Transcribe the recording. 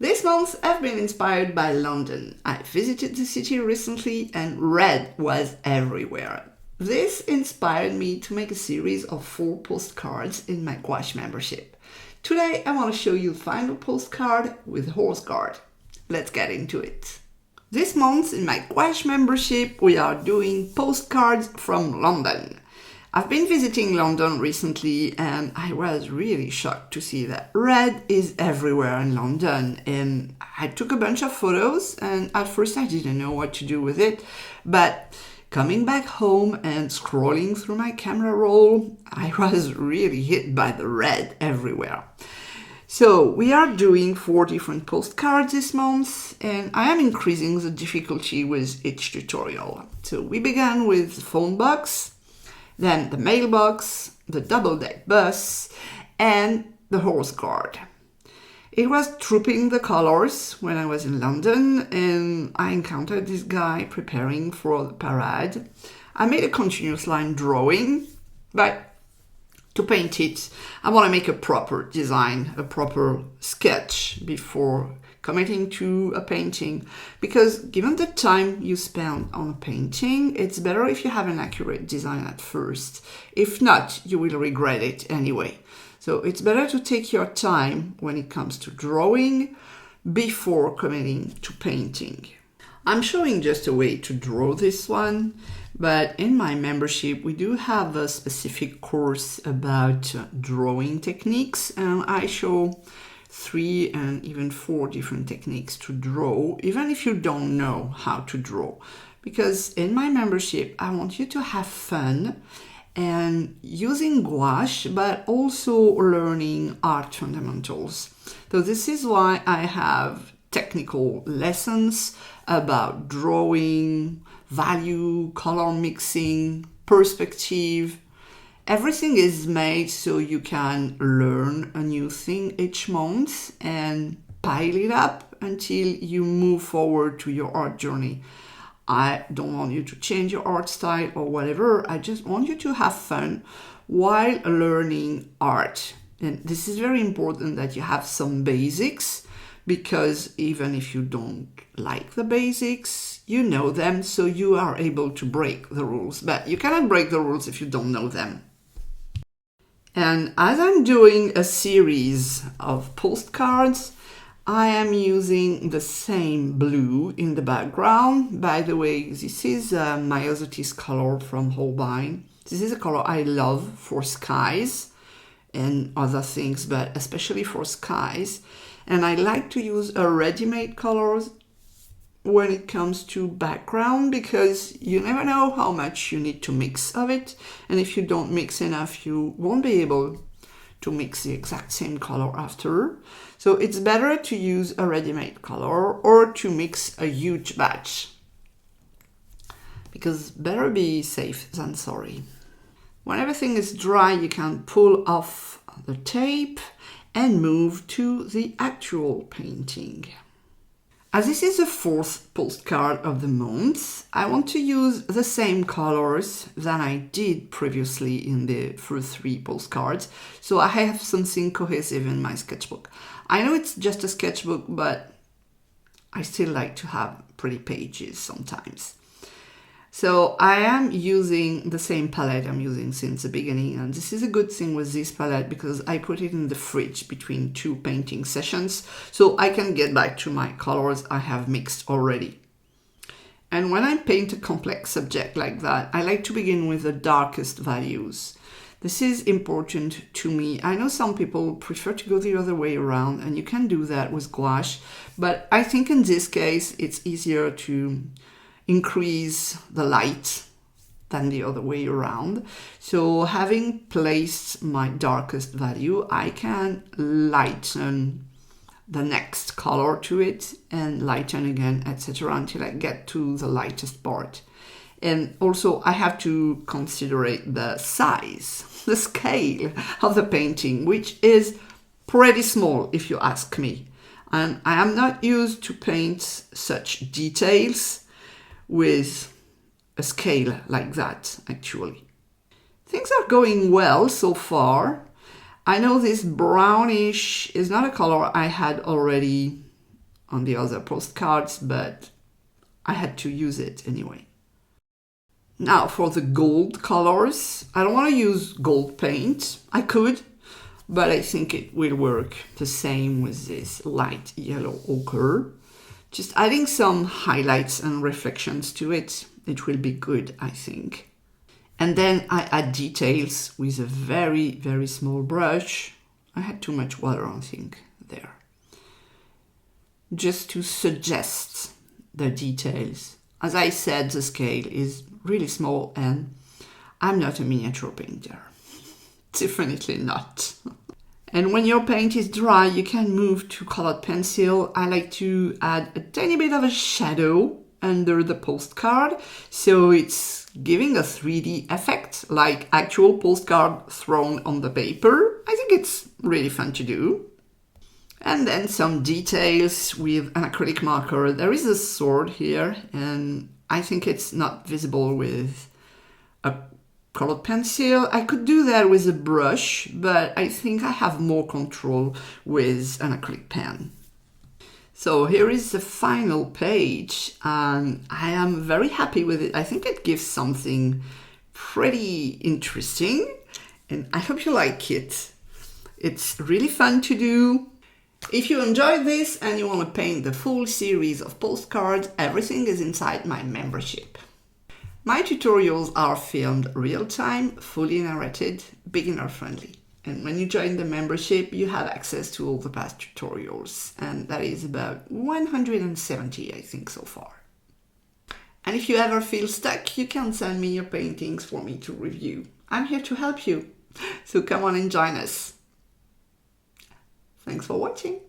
This month I've been inspired by London. I visited the city recently and red was everywhere. This inspired me to make a series of 4 postcards in my Gouache membership. Today I want to show you the final postcard with horse guard. Let's get into it. This month in my Gouache membership we are doing postcards from London. I've been visiting London recently and I was really shocked to see that red is everywhere in London, and I took a bunch of photos and at first I didn't know what to do with it, but coming back home and scrolling through my camera roll, I was really hit by the red everywhere. So we are doing 4 different postcards this month and I am increasing the difficulty with each tutorial. So we began with the phone box, then the mailbox, the double-deck bus, and the horse guard. It was trooping the colors when I was in London and I encountered this guy preparing for the parade. I made a continuous line drawing, but to paint it, I want to make a proper design, a proper sketch before committing to a painting, because given the time you spend on a painting, it's better if you have an accurate design at first. If not, you will regret it anyway. So it's better to take your time when it comes to drawing before committing to painting. I'm showing just a way to draw this one, but in my membership we do have a specific course about drawing techniques, and I show 3 and even 4 different techniques to draw, even if you don't know how to draw. Because in my membership, I want you to have fun and using gouache, but also learning art fundamentals. So this is why I have technical lessons about drawing, value, color mixing, perspective. Everything is made so you can learn a new thing each month and pile it up until you move forward to your art journey. I don't want you to change your art style or whatever. I just want you to have fun while learning art. And this is very important that you have some basics, because even if you don't like the basics, you know them, so you are able to break the rules. But you cannot break the rules if you don't know them. And as I'm doing a series of postcards, I am using the same blue in the background. By the way, this is Myosotis color from Holbein. This is a color I love for skies and other things, but especially for skies. And I like to use a ready-made colors when it comes to background, because you never know how much you need to mix of it, and if you don't mix enough you won't be able to mix the exact same color after. So it's better to use a ready-made color or to mix a huge batch, because better be safe than sorry. When everything is dry, you can pull off the tape and move to the actual painting. As this is the 4th postcard of the month, I want to use the same colors than I did previously in the first 3 postcards, so I have something cohesive in my sketchbook. I know it's just a sketchbook, but I still like to have pretty pages sometimes. So I am using the same palette I'm using since the beginning, and this is a good thing with this palette because I put it in the fridge between 2 painting sessions, so I can get back to my colors I have mixed already. And when I paint a complex subject like that, I like to begin with the darkest values. This is important to me. I know some people prefer to go the other way around, and you can do that with gouache, but I think in this case it's easier to increase the light than the other way around. So having placed my darkest value, I can lighten the next color to it and lighten again, etc., until I get to the lightest part. And also I have to consider the size, the scale of the painting, which is pretty small if you ask me. And I am not used to paint such details with a scale like that, actually. Things are going well so far. I know this brownish is not a color I had already on the other postcards, but I had to use it anyway. Now for the gold colors, I don't want to use gold paint. I could, but I think it will work the same with this light yellow ochre. Just adding some highlights and reflections to it, it will be good, I think. And then I add details with a very, very small brush. I had too much water, I think, there. Just to suggest the details. As I said, the scale is really small and I'm not a miniature painter. Definitely not. And when your paint is dry, you can move to colored pencil. I like to add a tiny bit of a shadow under the postcard, so it's giving a 3D effect, like actual postcard thrown on the paper. I think it's really fun to do. And then some details with an acrylic marker. There is a sword here, and I think it's not visible with a colored pencil. I could do that with a brush, but I think I have more control with an acrylic pen. So here is the final page, and I am very happy with it. I think it gives something pretty interesting, and I hope you like it. It's really fun to do. If you enjoyed this and you want to paint the full series of postcards, everything is inside my membership. My tutorials are filmed real-time, fully narrated, beginner-friendly. And when you join the membership, you have access to all the past tutorials. And that is about 170, I think, so far. And if you ever feel stuck, you can send me your paintings for me to review. I'm here to help you. So come on and join us. Thanks for watching.